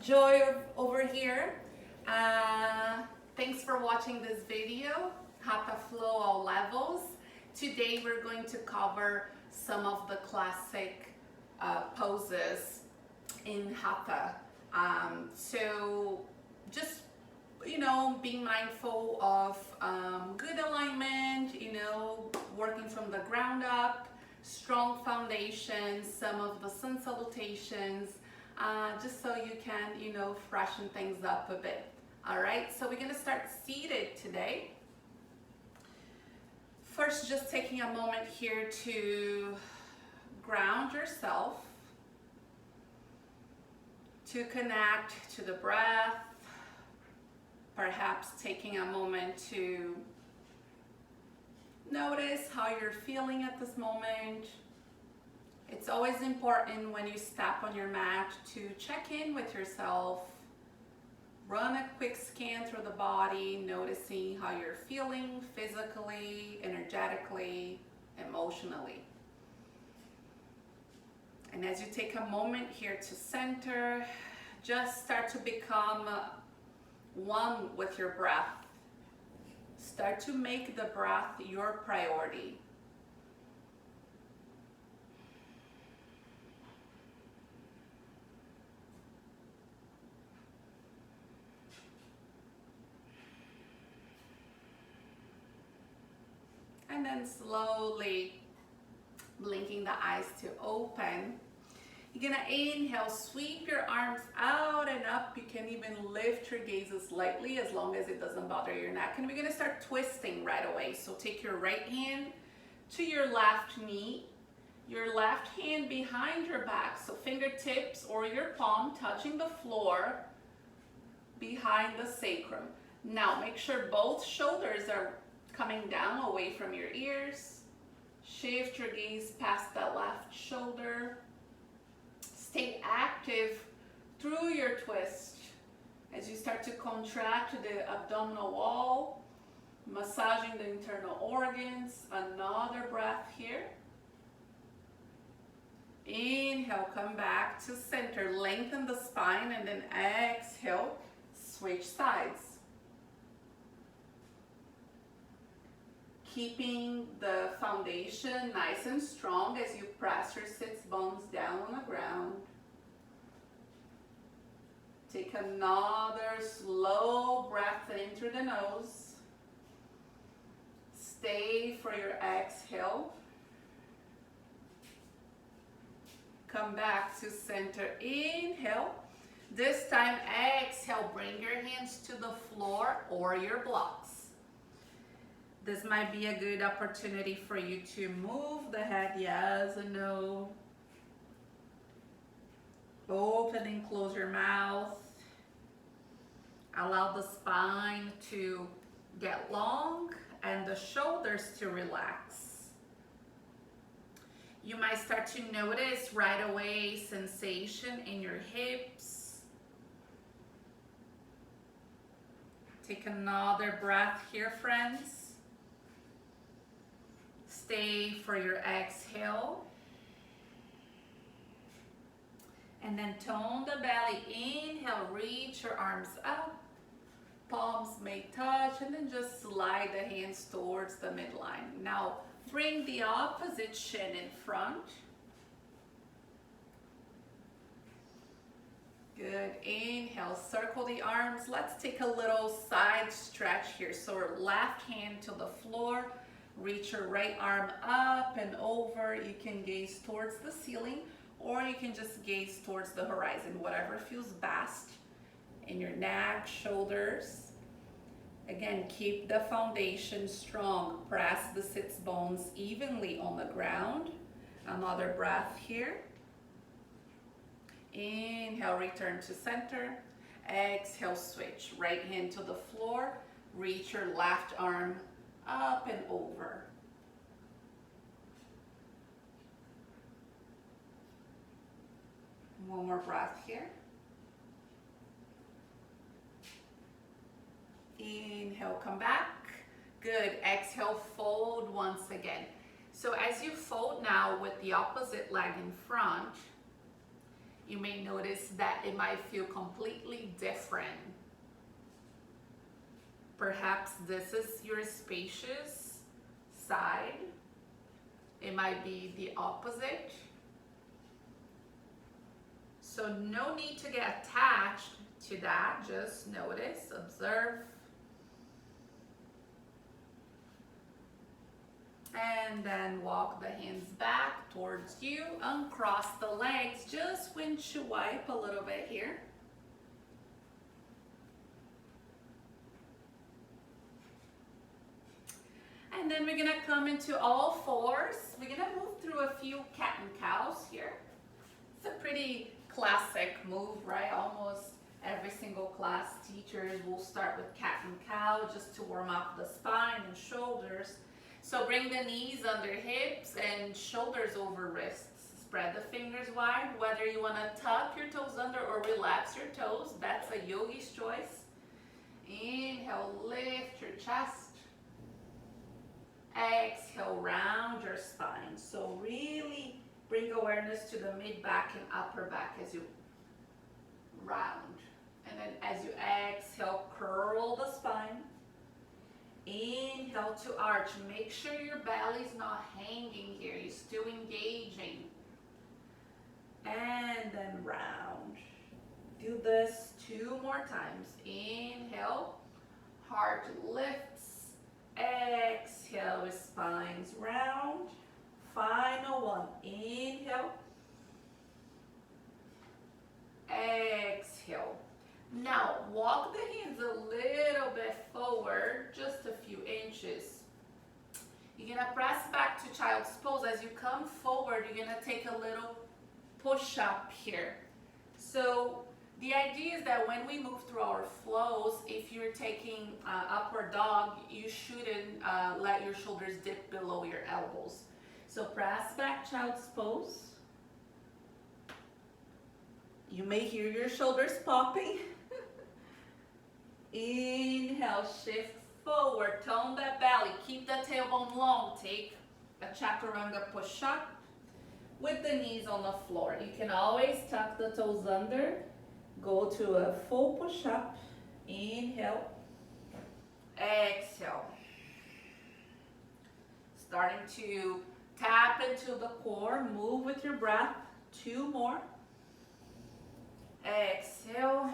Joy over here. Thanks for watching this video, Hatha Flow All Levels. Today we're going to cover some of the classic poses in Hatha. So just, being mindful of good alignment, working from the ground up, strong foundation, some of the sun salutations, just so you can, freshen things up a bit. All right, so we're gonna start seated today. First, just taking a moment here to ground yourself, to connect to the breath, perhaps taking a moment to notice how you're feeling at this moment. It's always important when you step on your mat to check in with yourself, run a quick scan through the body, noticing how you're feeling physically, energetically, emotionally. And as you take a moment here to center, just start to become one with your breath. Start to make the breath your priority. And then slowly blinking the eyes to open. You're gonna inhale, sweep your arms out and up. You can even lift your gazes slightly as long as it doesn't bother your neck. And we're gonna start twisting right away. So take your right hand to your left knee, your left hand behind your back. So fingertips or your palm touching the floor behind the sacrum. Now make sure both shoulders are coming down away from your ears. Shift your gaze past that left shoulder. Stay active through your twist as you start to contract the abdominal wall, massaging the internal organs. Another breath here. Inhale, come back to center, lengthen the spine, and then exhale, switch sides. Keeping the foundation nice and strong as you press your sits bones down on the ground. Take another slow breath in through the nose. Stay for your exhale. Come back to center. Inhale. This time, exhale. Bring your hands to the floor or your blocks. This might be a good opportunity for you to move the head, yes and no. Open and close your mouth. Allow the spine to get long and the shoulders to relax. You might start to notice right away sensation in your hips. Take another breath here, friends. Stay for your exhale. And then tone the belly. Inhale, reach your arms up. Palms may touch, and then just slide the hands towards the midline. Now, bring the opposite shin in front. Good. Inhale, circle the arms. Let's take a little side stretch here. So left hand to the floor. Reach your right arm up and over. You can gaze towards the ceiling or you can just gaze towards the horizon, whatever feels best in your neck, shoulders. Again, keep the foundation strong. Press the sits bones evenly on the ground. Another breath here. Inhale, return to center. Exhale, switch. Right hand to the floor. Reach your left arm up and over. One more breath here. Inhale, come back. Good. Exhale, fold once again. So as you fold now with the opposite leg in front, you may notice that it might feel completely different. Perhaps this is your spacious side. It might be the opposite. So no need to get attached to that. Just notice, observe. And then walk the hands back towards you. Uncross the legs. Just windshield wipe a little bit here. And then we're gonna come into all fours. We're gonna move through a few cat and cows here. It's a pretty classic move, right? Almost every single class teachers will start with cat and cow just to warm up the spine and shoulders. So bring the knees under hips and shoulders over wrists. Spread the fingers wide. Whether you wanna tuck your toes under or relax your toes, that's a yogi's choice. Inhale, lift your chest. Exhale, round your spine. So really bring awareness to the mid back and upper back as you round. And then as you exhale, curl the spine. Inhale to arch. Make sure your belly's not hanging here. You're still engaging. And then round. Do this 2 more times. Inhale, heart lifts. Exhale, spines round. Final one. Inhale. Exhale. Now, walk the hands a little bit forward, just a few inches. You're gonna press back to child's pose. As you come forward, you're gonna take a little push up here. So the idea is that when we move through our flows, if you're taking upward dog, you shouldn't let your shoulders dip below your elbows. So press back, child's pose. You may hear your shoulders popping. Inhale, shift forward, tone that belly, keep the tailbone long. Take a chaturanga push-up with the knees on the floor. You can always tuck the toes under, go to a full push-up. Inhale, exhale. Starting to tap into the core, move with your breath. 2 more. Exhale.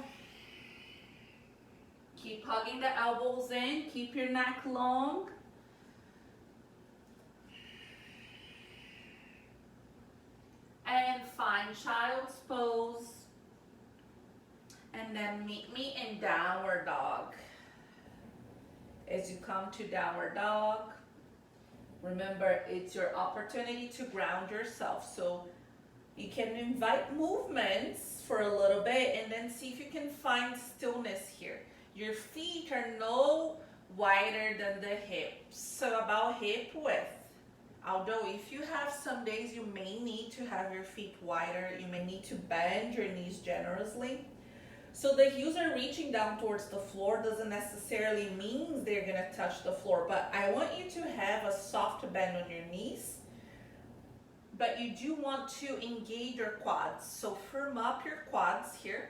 Keep hugging the elbows in, keep your neck long. And find child's pose. And then meet me in downward dog. As you come to downward dog, remember it's your opportunity to ground yourself. So you can invite movements for a little bit and then see if you can find stillness here. Your feet are no wider than the hips, so about hip width. Although if you have some days you may need to have your feet wider, you may need to bend your knees generously. So the heels are reaching down towards the floor doesn't necessarily mean they're gonna touch the floor, but I want you to have a soft bend on your knees. But you do want to engage your quads, so firm up your quads here.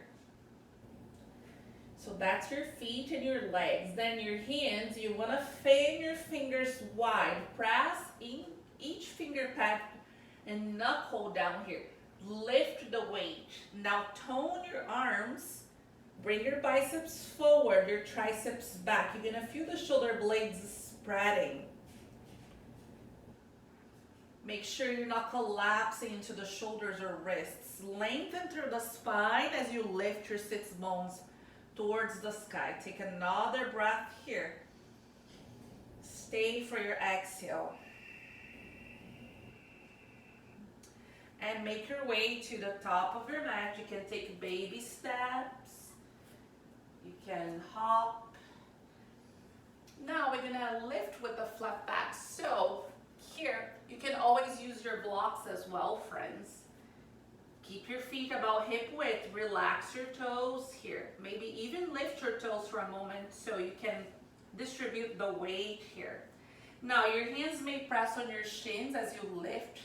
So that's your feet and your legs. Then your hands, you want to fan your fingers wide. Press in each finger pad and knuckle down here. Lift the weight. Now tone your arms. Bring your biceps forward, your triceps back. You're going to feel the shoulder blades spreading. Make sure you're not collapsing into the shoulders or wrists. Lengthen through the spine as you lift your sits bones towards the sky. Take another breath here. Stay for your exhale. And make your way to the top of your mat. You can take baby steps. You can hop. Now we're gonna lift with the flat back. So here, you can always use your blocks as well, friends. Keep your feet about hip width. Relax your toes here. Maybe even lift your toes for a moment so you can distribute the weight here. Now your hands may press on your shins as you lift.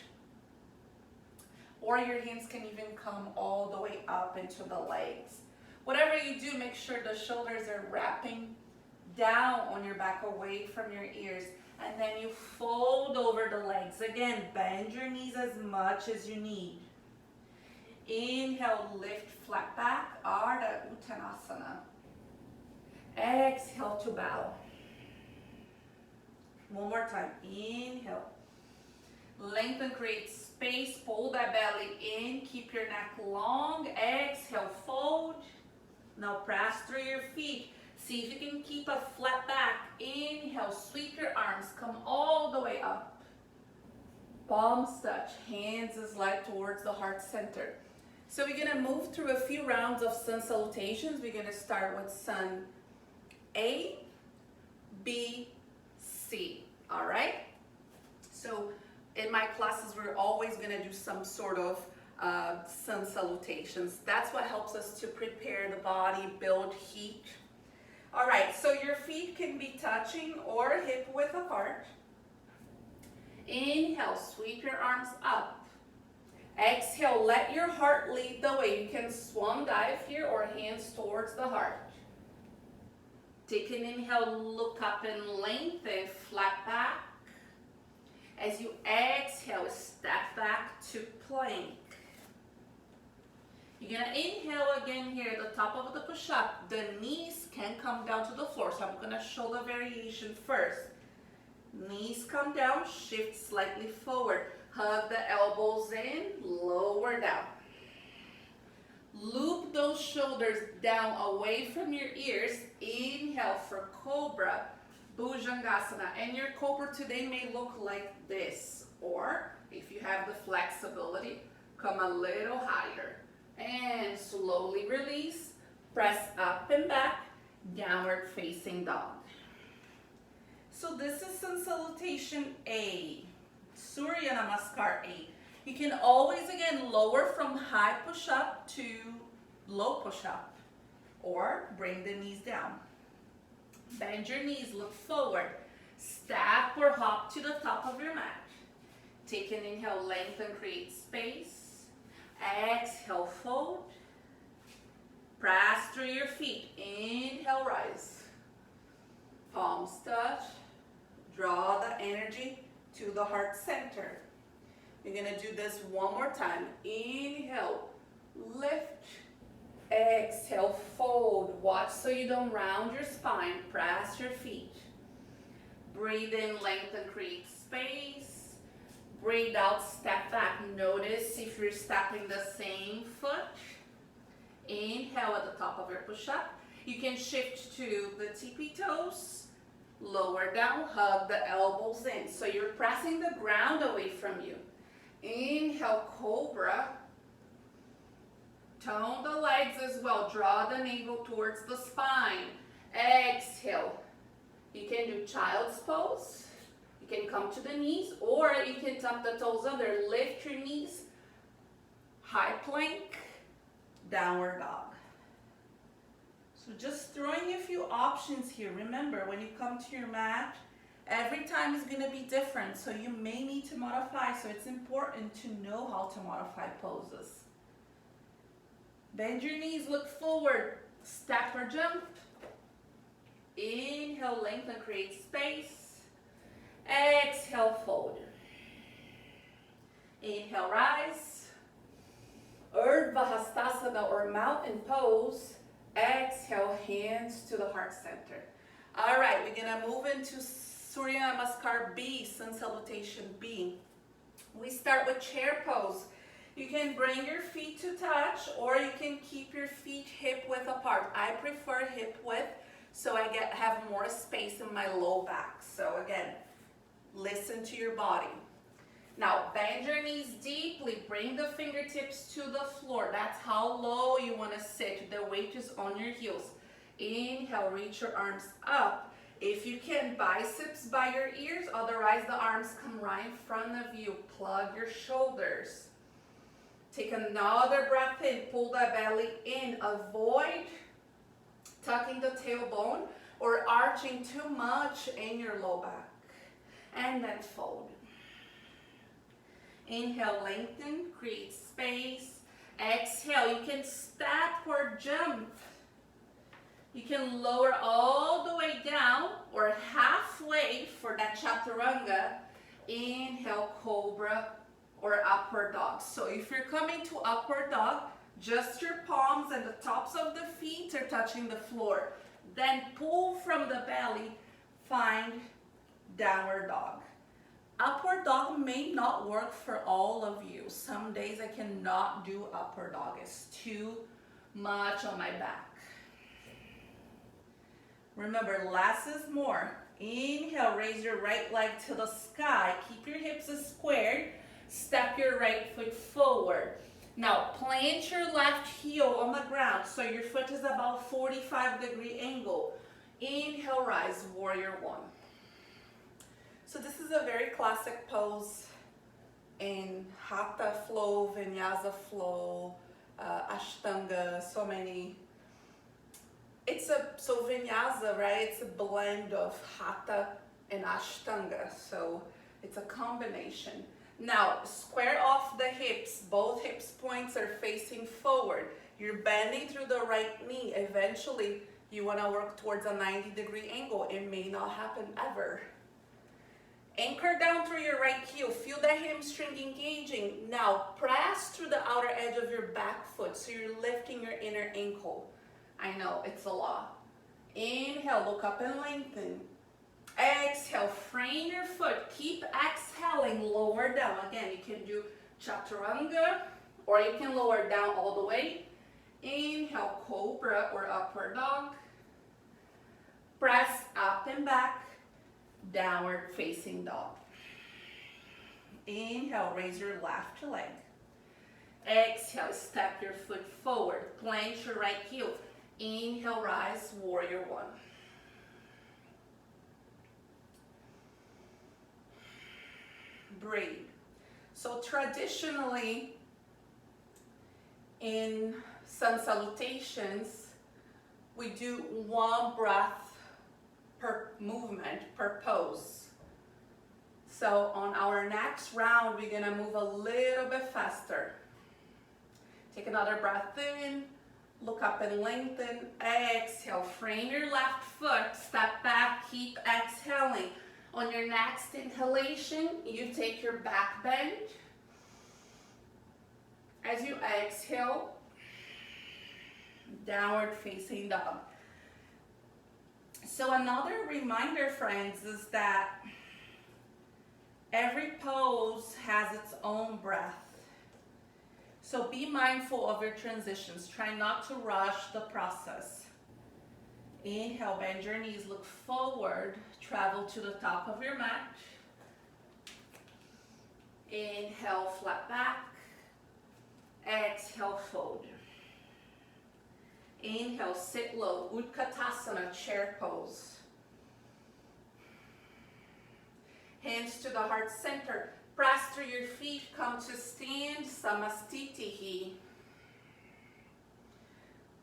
or your hands can even come all the way up into the legs. Whatever you do, make sure the shoulders are wrapping down on your back away from your ears. And then you fold over the legs. Again, bend your knees as much as you need. Inhale, lift flat back, Ardha Uttanasana. Exhale to bow. One more time. Inhale. Lengthen, create space. Pull that belly in. Keep your neck long. Exhale, fold. Now press through your feet. See if you can keep a flat back. Inhale, sweep your arms. Come all the way up. Palms touch. Hands slide towards the heart center. So we're going to move through a few rounds of sun salutations. We're going to start with sun A, B, C. All right? So in my classes, we're always going to do some sort of sun salutations. That's what helps us to prepare the body, build heat. All right, so your feet can be touching or hip width apart. Inhale, sweep your arms up. Exhale, let your heart lead the way. You can swan dive here or hands towards the heart. Take an inhale, look up and lengthen, flat back. As you exhale, step back to plank. You're going to inhale again here at the top of the push-up. The knees can come down to the floor, so I'm going to show the variation first. Knees come down, shift slightly forward. Hug the elbows in, lower down. Loop those shoulders down away from your ears. Inhale for Cobra Bujangasana. And your Cobra today may look like this. Or if you have the flexibility, come a little higher. And slowly release. Press up and back. Downward facing dog. So this is sun salutation A. Surya Namaskar A. You can always again lower from high push-up to low push-up or bring the knees down. Bend your knees, look forward. Step or hop to the top of your mat. Take an inhale, lengthen, create space. Exhale, fold. Press through your feet. Inhale, rise. Palms touch. Draw the energy to the heart center. You're going to do this one more time. Inhale, lift. Exhale, fold. Watch so you don't round your spine. Press your feet. Breathe in, lengthen, create space. Breathe out, step back. Notice if you're stepping the same foot. Inhale at the top of your push-up. You can shift to the tippy toes. Lower down, hug the elbows in. So you're pressing the ground away from you. Inhale, Cobra. Tone the legs as well. Draw the navel towards the spine. Exhale. You can do child's pose. You can come to the knees, or you can tuck the toes under. Lift your knees. High plank. Downward dog. So just throwing a few options here. Remember, when you come to your mat, every time is going to be different. So you may need to modify. So it's important to know how to modify poses. Bend your knees, look forward. Step or jump. Inhale, lengthen, create space. Exhale, fold. Inhale, rise. Urdhva Hastasana or mountain pose. Exhale, hands to the heart center. All right, we're going to move into Surya Namaskar B, Sun Salutation B. We start with chair pose. You can bring your feet to touch, or you can keep your feet hip width apart. I prefer hip width, so I have more space in my low back. So again, listen to your body. Now, bend your knees deeply. Bring the fingertips to the floor. That's how low you want to sit. The weight is on your heels. Inhale, reach your arms up. If you can, biceps by your ears. Otherwise, the arms come right in front of you. Plug your shoulders. Take another breath in. Pull the belly in. Avoid tucking the tailbone or arching too much in your low back. And then fold. Inhale, lengthen, create space. Exhale, you can step or jump. You can lower all the way down or halfway for that chaturanga. Inhale, cobra or upward dog. So if you're coming to upward dog, just your palms and the tops of the feet are touching the floor. Then pull from the belly, find downward dog. Upward dog may not work for all of you. Some days I cannot do upward dog. It's too much on my back. Remember, less is more. Inhale, raise your right leg to the sky. Keep your hips squared. Step your right foot forward. Now, plant your left heel on the ground so your foot is about 45-degree angle. Inhale, rise, warrior one. So this is a very classic pose in Hatha flow, Vinyasa flow, Ashtanga, so many. So Vinyasa, right, it's a blend of Hatha and Ashtanga, so it's a combination. Now, square off the hips, both hips points are facing forward. You're bending through the right knee. Eventually, you want to work towards a 90-degree angle. It may not happen ever. Anchor down through your right heel. Feel the hamstring engaging. Now, press through the outer edge of your back foot so you're lifting your inner ankle. I know, it's a lot. Inhale, look up and lengthen. Exhale, frame your foot. Keep exhaling, lower down. Again, you can do chaturanga or you can lower down all the way. Inhale, cobra or upward dog. Press up and back, downward facing dog. Inhale, raise your left leg. Exhale, step your foot forward. Plant your right heel. Inhale, rise, warrior one. Breathe. So traditionally in sun salutations, we do one breath per movement, per pose. So on our next round, we're gonna move a little bit faster. Take another breath in, look up and lengthen. Exhale, frame your left foot, step back, keep exhaling. On your next inhalation, you take your back bend. As you exhale, downward facing dog. So another reminder, friends, is that every pose has its own breath. So be mindful of your transitions. Try not to rush the process. Inhale, bend your knees, look forward, travel to the top of your mat. Inhale, flat back. Exhale, fold. Inhale, sit low, Utkatasana, chair pose. Hands to the heart center. Press through your feet, come to stand, Samastitihi.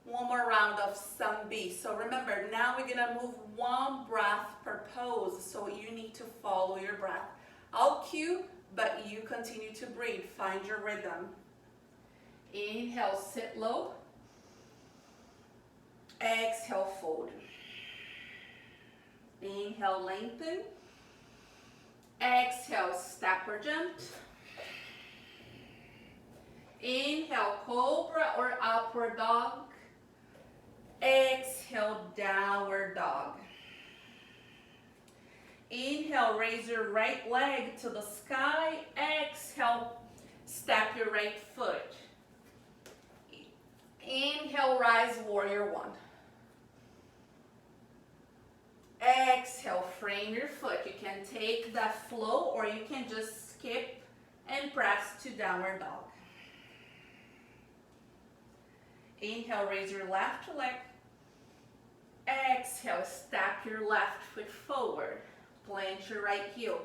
One more round of Sam B. So remember, now we're gonna move one breath per pose, so you need to follow your breath. I'll cue, but you continue to breathe. Find your rhythm. Inhale, sit low. Exhale, fold. Inhale, lengthen. Exhale, step or jump. Inhale, cobra or upward dog. Exhale, downward dog. Inhale, raise your right leg to the sky. Exhale, step your right foot. Inhale, rise, warrior one. Exhale, frame your foot. You can take that flow or you can just skip and press to downward dog. Inhale, raise your left leg. Exhale, step your left foot forward. Plant your right heel.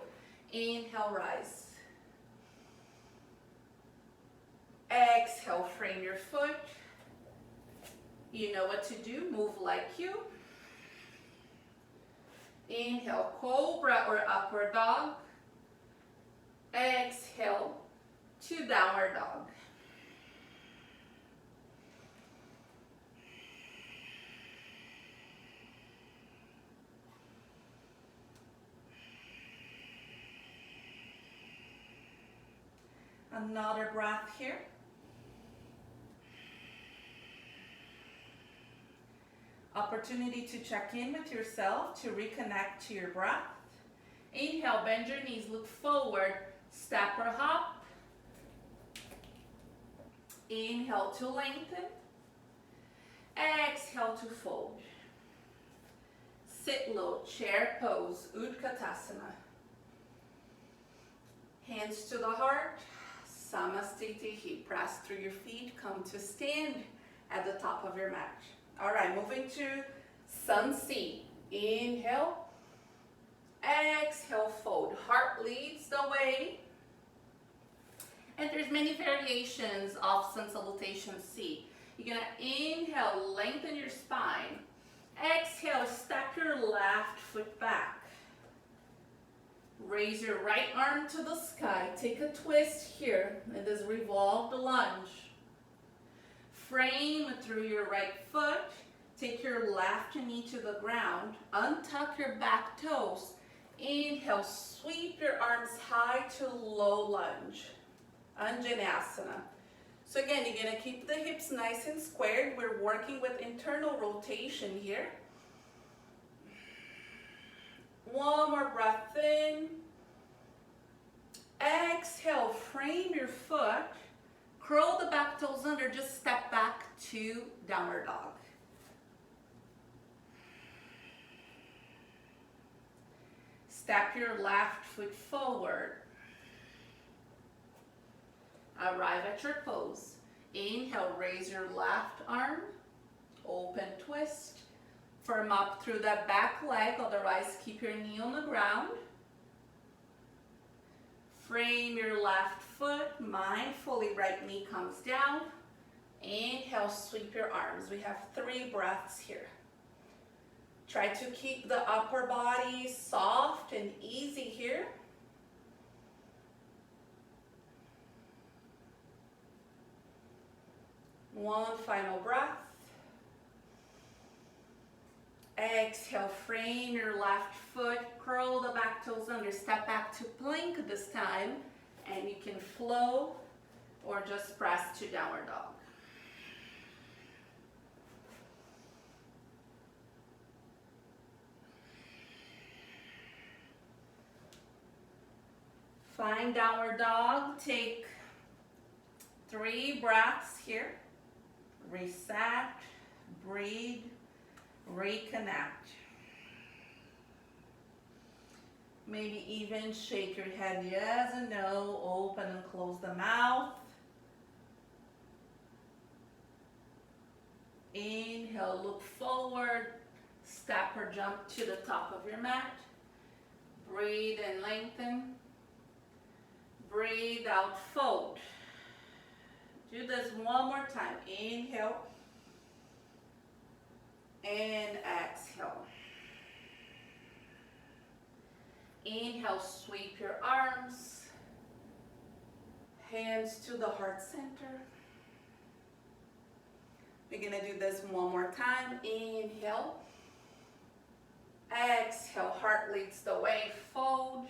Inhale, rise. Exhale, frame your foot. You know what to do, move like you. Inhale, cobra or upward dog. Exhale, to downward dog. Another breath here. Opportunity to check in with yourself, to reconnect to your breath. Inhale, bend your knees, look forward, step or hop. Inhale to lengthen. Exhale to fold. Sit low, chair pose, Utkatasana. Hands to the heart, Samastitihi. Press through your feet, come to stand at the top of your mat. All right, moving to Sun C. Inhale, exhale, fold. Heart leads the way. And there's many variations of Sun Salutation C. You're gonna inhale, lengthen your spine. Exhale, step your left foot back. Raise your right arm to the sky. Take a twist here in this revolved lunge. Frame through your right foot. Take your left knee to the ground. Untuck your back toes. Inhale, sweep your arms high to low lunge. Anjanasana. So again, you're going to keep the hips nice and squared. We're working with internal rotation here. One more breath in. Exhale, frame your foot. Curl the back toes under, just step back to downward dog. Step your left foot forward. Arrive at your pose. Inhale, raise your left arm. Open twist. Firm up through that back leg, otherwise keep your knee on the ground. Frame your left foot, mindfully right knee comes down. Inhale, sweep your arms. We have 3 breaths here. Try to keep the upper body soft and easy here. One final breath. Exhale, frame your left foot, curl the back toes under, step back to plank this time, and you can flow or just press to downward dog. Find downward dog, take 3 breaths here. Reset, breathe, reconnect. Maybe even shake your head yes and no, open and close the mouth. Inhale, look forward, step or jump to the top of your mat. Breathe and lengthen. Breathe out, fold. Do this one more time. Inhale and exhale. Inhale, sweep your arms. Hands to the heart center. We're gonna do this one more time. Inhale. Exhale, heart leads the way, fold.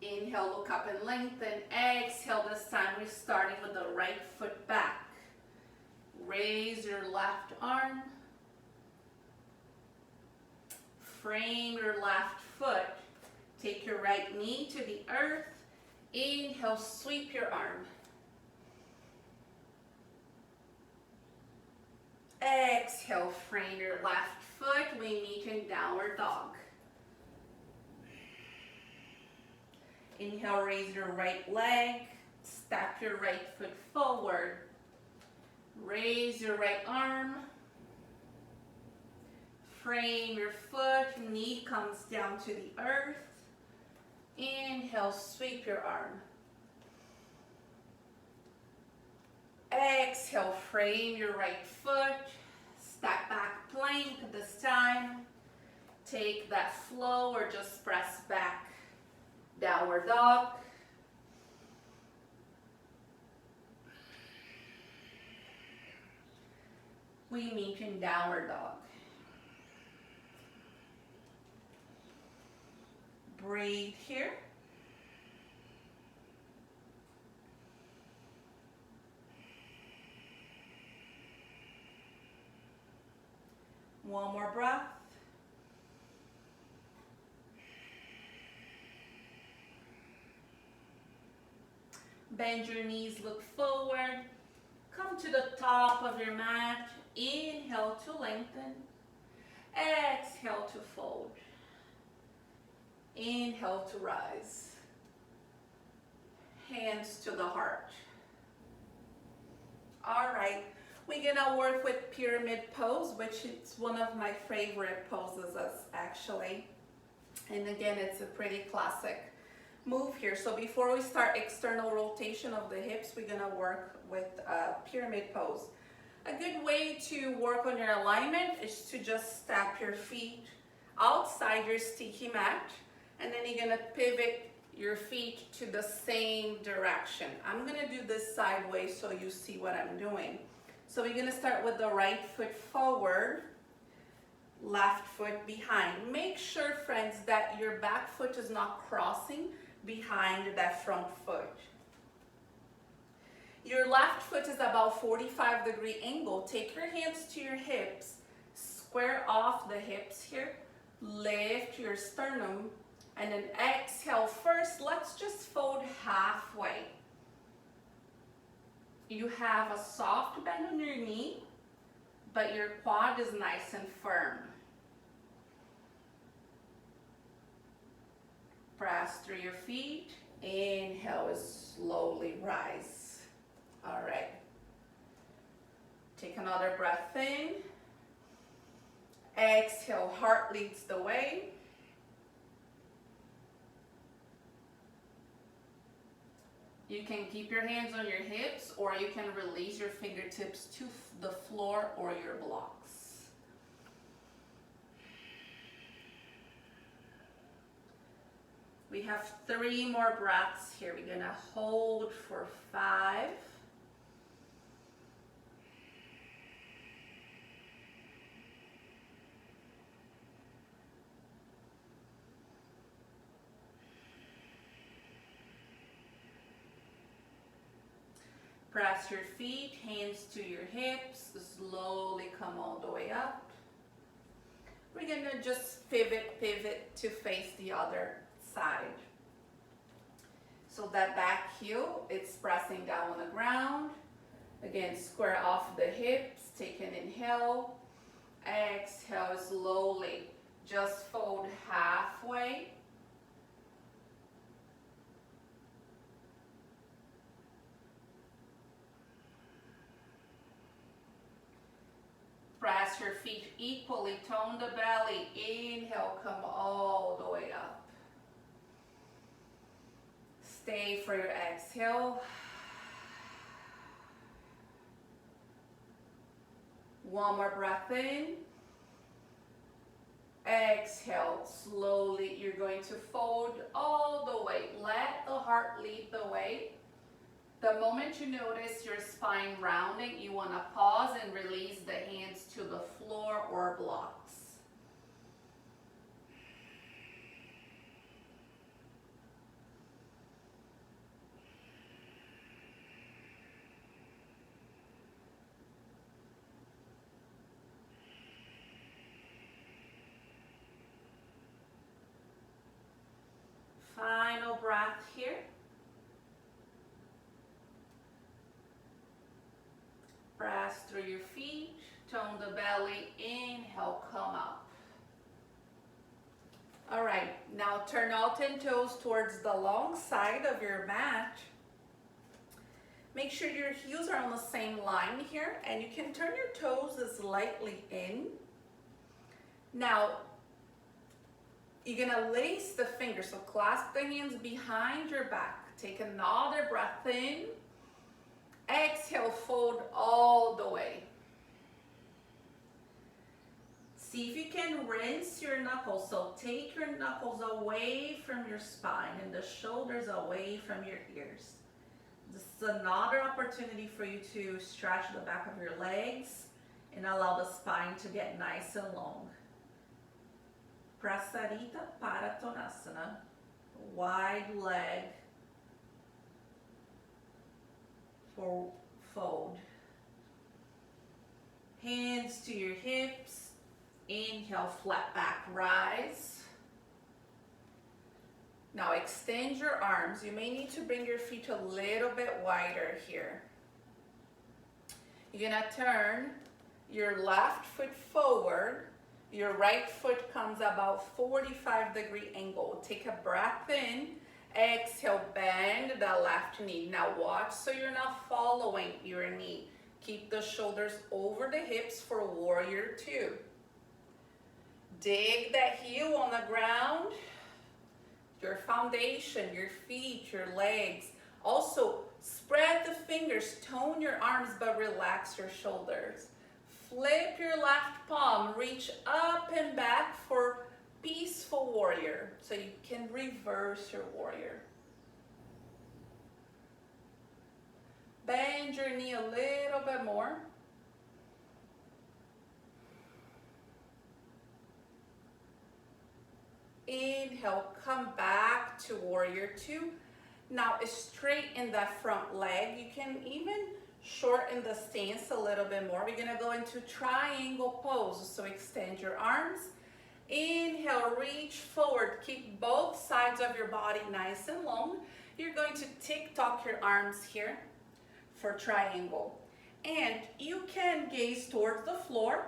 Inhale, look up and lengthen. Exhale, this time we're starting with the right foot back. Raise your left arm. Frame your left foot. Take your right knee to the earth. Inhale, sweep your arm. Exhale, frame your left foot. We meet in downward dog. Inhale, raise your right leg. Step your right foot forward. Raise your right arm. Frame your foot. Knee comes down to the earth. Inhale, sweep your arm. Exhale, frame your right foot. Step back plank this time. Take that flow or just press back. Downward dog. We meet in downward dog. Breathe here. One more breath. Bend your knees, look forward. Come to the top of your mat. Inhale to lengthen. Exhale to fold. Inhale to rise. Hands to the heart. All right, we're gonna work with pyramid pose, which is one of my favorite poses actually. And again, it's a pretty classic move here. So before we start external rotation of the hips, we're gonna work with pyramid pose. A good way to work on your alignment is to just step your feet outside your sticky mat, and then you're gonna pivot your feet to the same direction. I'm gonna do this sideways so you see what I'm doing. So we're gonna start with the right foot forward, left foot behind. Make sure, friends, that your back foot is not crossing behind that front foot. Your left foot is about 45-degree angle. Take your hands to your hips, square off the hips here, lift your sternum, and then exhale. First, let's just fold halfway. You have a soft bend on your knee, but your quad is nice and firm. Press through your feet. Inhale, slowly rise. All right. Take another breath in. Exhale, heart leads the way. You can keep your hands on your hips, or you can release your fingertips to the floor or your blocks. We have 3 more breaths here. We're gonna hold for 5. Press your feet, hands to your hips, slowly come all the way up. We're gonna just pivot to face the other side. So that back heel, it's pressing down on the ground. Again, square off the hips, take an inhale. Exhale, slowly, just fold halfway. Press your feet equally, tone the belly. Inhale, come all the way up. Stay for your exhale. One more breath in. Exhale, slowly, you're going to fold all the way. Let the heart lead the way. The moment you notice your spine rounding, you want to pause and release the hands to the floor or blocks. Final breath here. Press through your feet, tone the belly, inhale, come up. All right, now turn all 10 toes towards the long side of your mat. Make sure your heels are on the same line here, and you can turn your toes slightly in. Now, you're gonna lace the fingers, so clasp the hands behind your back. Take another breath in. Exhale, fold all the way. See if you can rinse your knuckles. So take your knuckles away from your spine and the shoulders away from your ears. This is another opportunity for you to stretch the back of your legs and allow the spine to get nice and long. Prasarita Paratonasana, wide leg for fold. Hands to your hips. Inhale, flat back, rise. Now extend your arms. You may need to bring your feet a little bit wider here. You're gonna turn your left foot forward. Your right foot comes about 45-degree angle. Take a breath in. Exhale, bend the left knee. Now watch so you're not following your knee. Keep the shoulders over the hips for warrior two. Dig that heel on the ground. Your foundation, your feet, your legs. Also, spread the fingers, tone your arms, but relax your shoulders. Flip your left palm, reach up and back for peaceful warrior. So you can reverse your warrior. Bend your knee a little bit more. Inhale, come back to warrior two. Now straighten that front leg. You can even shorten the stance a little bit more. We're gonna go into triangle pose. So extend your arms. Inhale, reach forward. Keep both sides of your body nice and long. You're going to tick-tock your arms here for triangle. And you can gaze towards the floor,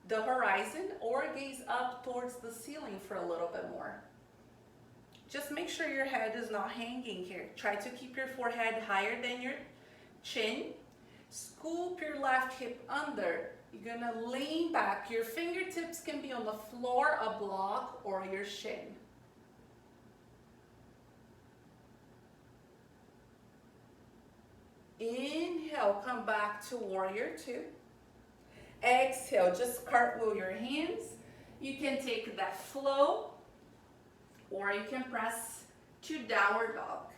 the horizon, or gaze up towards the ceiling for a little bit more. Just make sure your head is not hanging here. Try to keep your forehead higher than your chin. Scoop your left hip under. You're gonna lean back. Your fingertips can be on the floor, a block, or your shin. Inhale, come back to warrior two. Exhale, just cartwheel your hands. You can take that flow, or you can press to downward dog.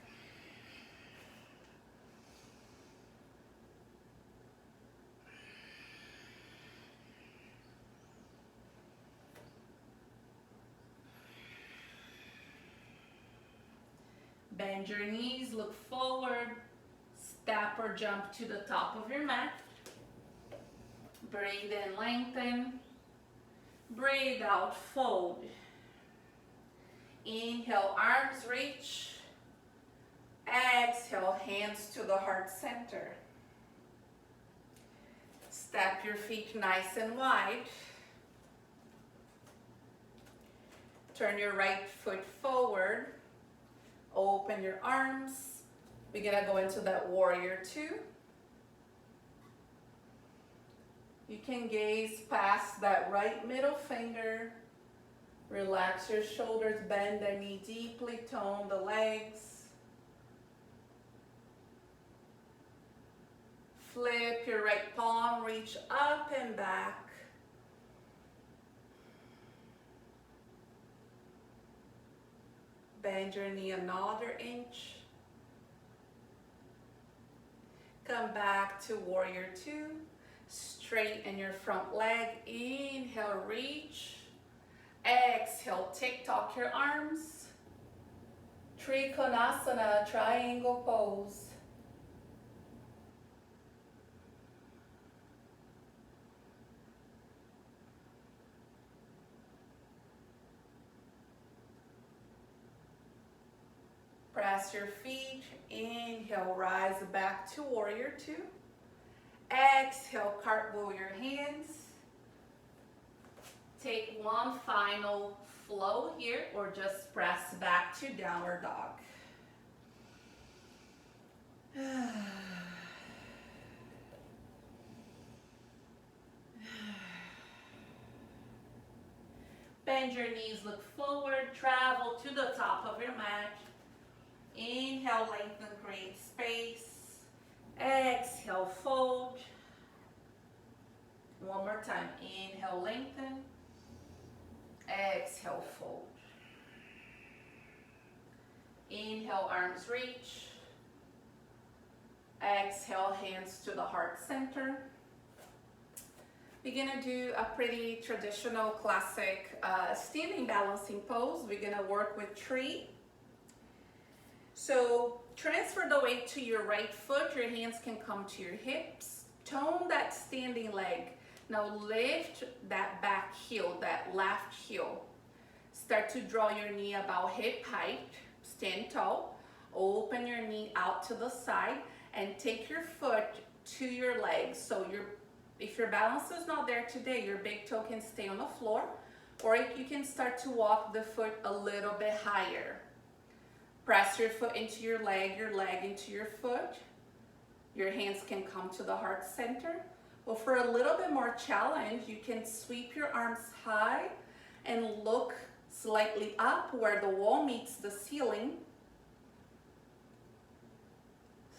Bend your knees, look forward, step or jump to the top of your mat. Breathe in, lengthen. Breathe out, fold. Inhale, arms reach. Exhale, hands to the heart center. Step your feet nice and wide. Turn your right foot forward. Open your arms. We're gonna go into that warrior two. You can gaze past that right middle finger. Relax your shoulders, bend the knee deeply, tone the legs. Flip your right palm, reach up and back. Bend your knee another inch. Come back to warrior two. Straighten your front leg. Inhale, reach. Exhale, tick-tock your arms. Trikonasana, triangle pose. Press your feet. Inhale, rise back to warrior two. Exhale, cartwheel your hands. Take one final flow here, or just press back to downward dog. Bend your knees, look forward, travel to the top of your mat. Inhale, lengthen, create space. Exhale, fold. One more time. Inhale, lengthen. Exhale, fold. Inhale, arms reach. Exhale, hands to the heart center. We're gonna do a pretty traditional classic standing balancing pose. We're gonna work with tree. So transfer the weight to your right foot. Your hands can come to your hips. Tone that standing leg. Now lift that back heel, that left heel. Start to draw your knee about hip height. Stand tall. Open your knee out to the side and take your foot to your legs. So if your balance is not there today, your big toe can stay on the floor, or you can start to walk the foot a little bit higher. Press your foot into your leg into your foot. Your hands can come to the heart center. Well, for a little bit more challenge, you can sweep your arms high and look slightly up where the wall meets the ceiling.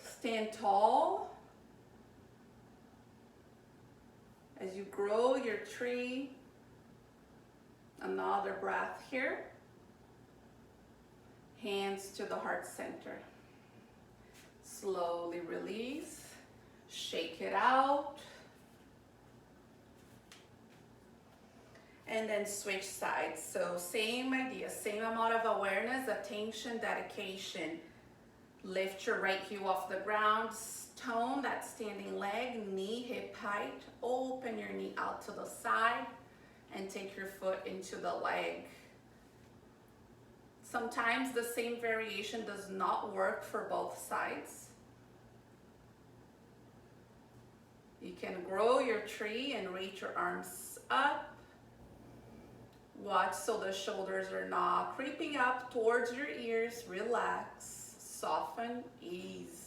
Stand tall. As you grow your tree, another breath here. Hands to the heart center. Slowly release, shake it out. And then switch sides. So same idea, same amount of awareness, attention, dedication. Lift your right heel off the ground, tone that standing leg, knee hip height. Open your knee out to the side and take your foot into the leg. Sometimes the same variation does not work for both sides. You can grow your tree and reach your arms up. Watch so the shoulders are not creeping up towards your ears. Relax, soften, ease.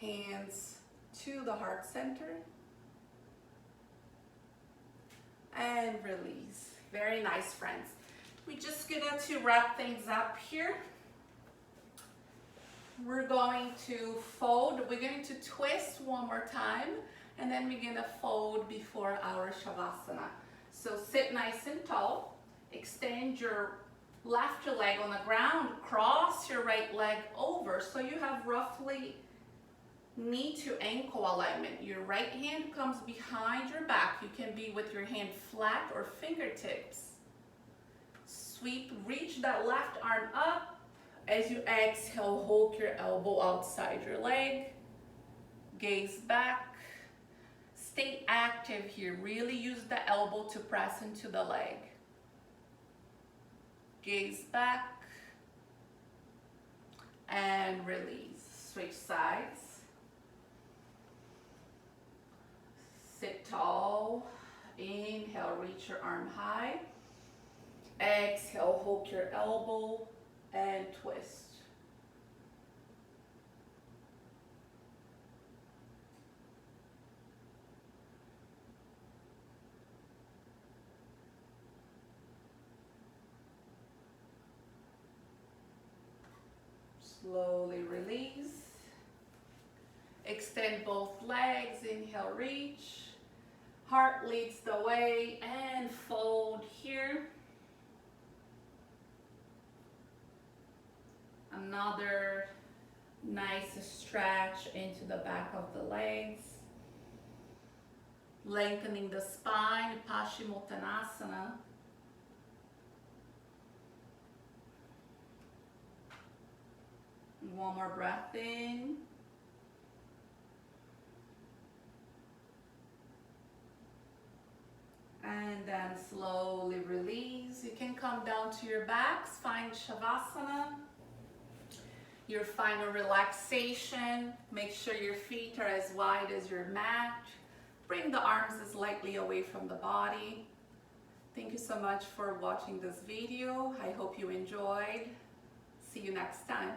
Hands to the heart center. And release. Very nice, friends. We're just gonna wrap things up here. We're going to fold. We're going to twist one more time, and then we're gonna fold before our Shavasana. So sit nice and tall. Extend your left leg on the ground. Cross your right leg over so you have roughly knee to ankle alignment. Your right hand comes behind your back. You can be with your hand flat or fingertips. Sweep, reach that left arm up. As you exhale, hold your elbow outside your leg. Gaze back. Stay active here. Really use the elbow to press into the leg. Gaze back. And release. Switch sides. Sit tall. Inhale, reach your arm high. Exhale, hook your elbow and twist. Slowly release. Extend both legs. Inhale, reach. Heart leads the way and fold here. Another nice stretch into the back of the legs. Lengthening the spine, Paschimottanasana. One more breath in. And then slowly release. You can come down to your backs, find Shavasana. Your final relaxation. Make sure your feet are as wide as your mat. Bring the arms slightly away from the body. Thank you so much for watching this video. I hope you enjoyed. See you next time.